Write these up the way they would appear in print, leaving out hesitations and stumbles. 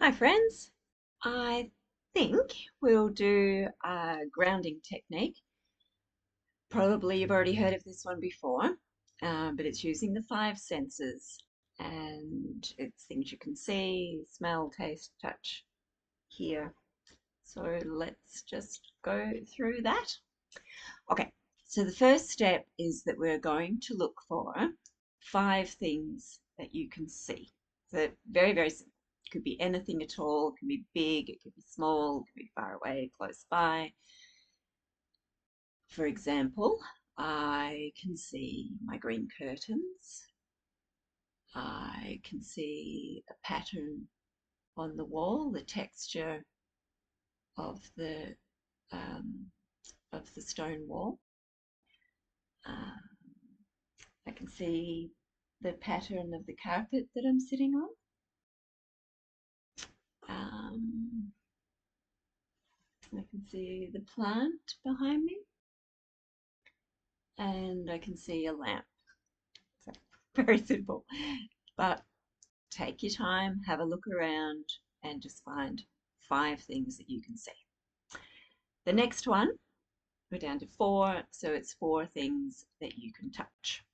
Hi friends, I think we'll do a grounding technique. Probably you've already heard of this one before, but it's using the five senses and it's things you can see, smell, taste, touch, hear. So let's just go through that. Okay, so the first step is that we're going to look for five things that you can see. So very, very simple. It could be anything at all. It can be big, it could be small, it could be far away, close by. For example, I can see my green curtains. I can see a pattern on the wall, the texture of the um, stone wall. Uh, I can see the pattern of the carpet that I'm sitting on. Um, I can see the plant behind me, and I can see a lamp. So, very simple. But take your time, have a look around, and just find five things that you can see. The next one, we're down to four, so it's four things that you can touch.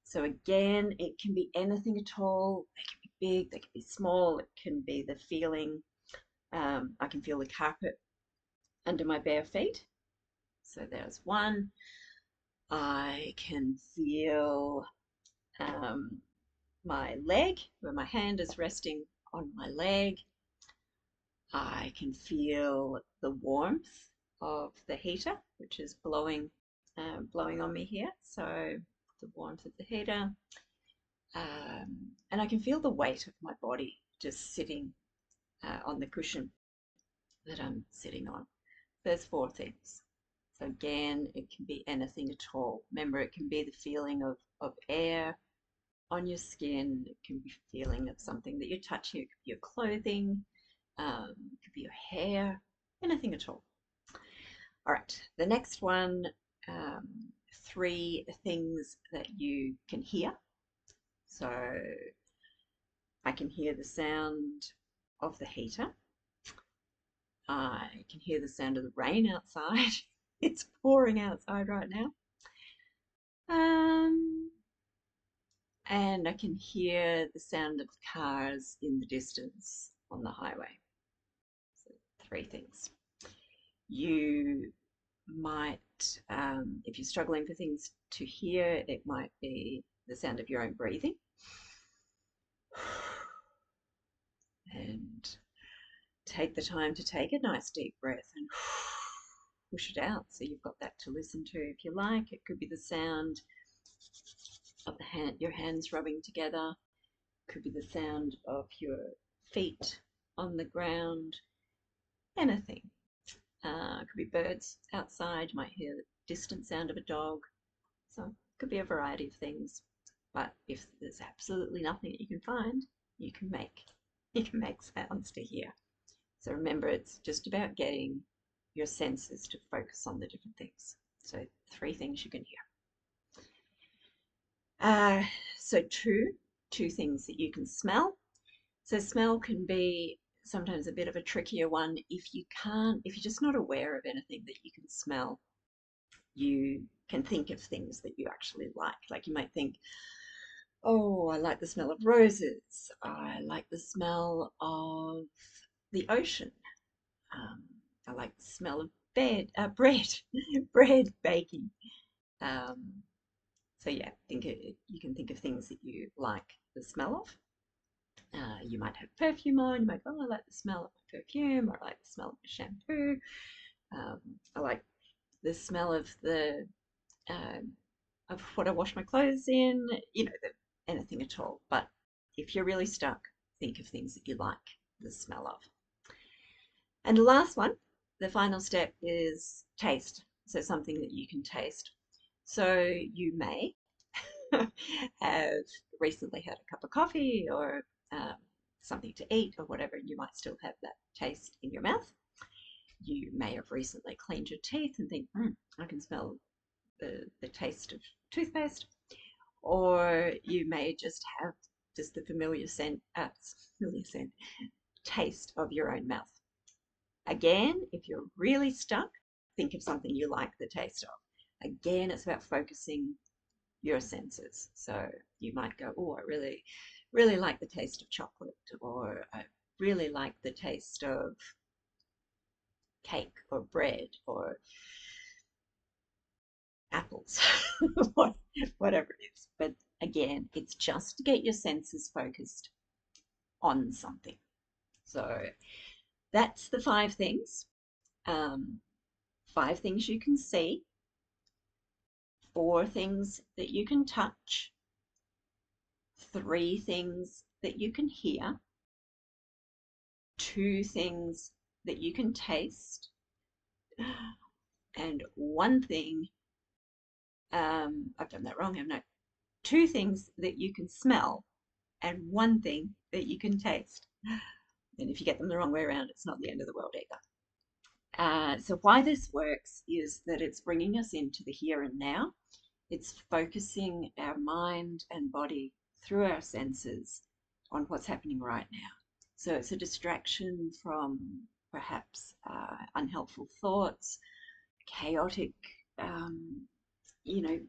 So again, it can be anything at all. They can be big, they can be small, it can be the feeling. I can feel the carpet under my bare feet. So there's one. I can feel my leg, where my hand is resting on my leg. I can feel the warmth of the heater, which is blowing on me here. So the warmth of the heater. And I can feel the weight of my body just sitting on the cushion that I'm sitting on. There's four things. So again, it can be anything at all. Remember, it can be the feeling of air on your skin. It can be feeling of something that you're touching. It could be your clothing. It could be your hair. Anything at all. All right, the next one, three things that you can hear. So I can hear the sound of the heater. I can hear the sound of the rain outside. It's pouring outside right now. Um, and I can hear the sound of cars in the distance on the highway. So three things. You might, if you're struggling for things to hear, it might be the sound of your own breathing. And take the time to take a nice deep breath and push it out. So you've got that to listen to if you like. It could be the sound of your hands rubbing together. It could be the sound of your feet on the ground. Anything. It could be birds outside. You might hear the distant sound of a dog. So it could be a variety of things. But if there's absolutely nothing that you can find, you can make sounds to hear. So remember, it's just about getting your senses to focus on the different things. So three things you can hear. So two things that you can smell. So smell can be sometimes a bit of a trickier one if you're just not aware of anything that you can smell. You can think of things that you actually like. Like you might think, oh, I like the smell of roses. I like the smell of the ocean. Um, I like the smell of bread, bread baking. Um, so yeah, you can think of things that you like the smell of. You might have perfume on. You might go, oh, I like the smell of my perfume, or I like the smell of my shampoo. I like the smell of the of what I wash my clothes in. Anything at all. But if you're really stuck, think of things that you like the smell of. And the last one, the final step is taste. So something that you can taste. So you may have recently had a cup of coffee or something to eat or whatever, and you might still have that taste in your mouth. You may have recently cleaned your teeth and think, I can smell the taste of toothpaste. Or you may just have just the familiar scent, taste of your own mouth. Again, if you're really stuck, think of something you like the taste of. Again, it's about focusing your senses. So you might go, oh, I really like the taste of chocolate, or I really like the taste of cake or bread or apples, whatever it is. But again, it's just to get your senses focused on something. So that's the 5 things. 5 things you can see, 4 things that you can touch, 3 things that you can hear, 2 things that you can taste, and 1 thing, I've done that wrong, haven't I? 2 things that you can smell, and 1 thing that you can taste. And if you get them the wrong way around, it's not the end of the world either. So why this works is that it's bringing us into the here and now. It's focusing our mind and body through our senses on what's happening right now. So it's a distraction from perhaps unhelpful thoughts, chaotic, you know,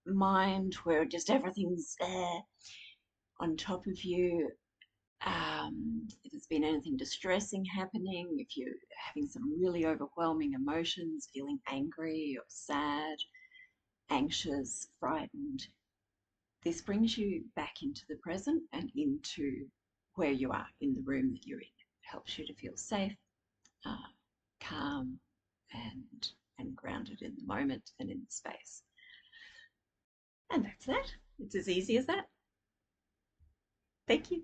mind where just everything's there on top of you. If there's been anything distressing happening, if you're having some really overwhelming emotions, feeling angry or sad, anxious, frightened, this brings you back into the present and into where you are in the room that you're in. It helps you to feel safe, calm, and grounded in the moment and in the space. And that's that. It's as easy as that. Thank you.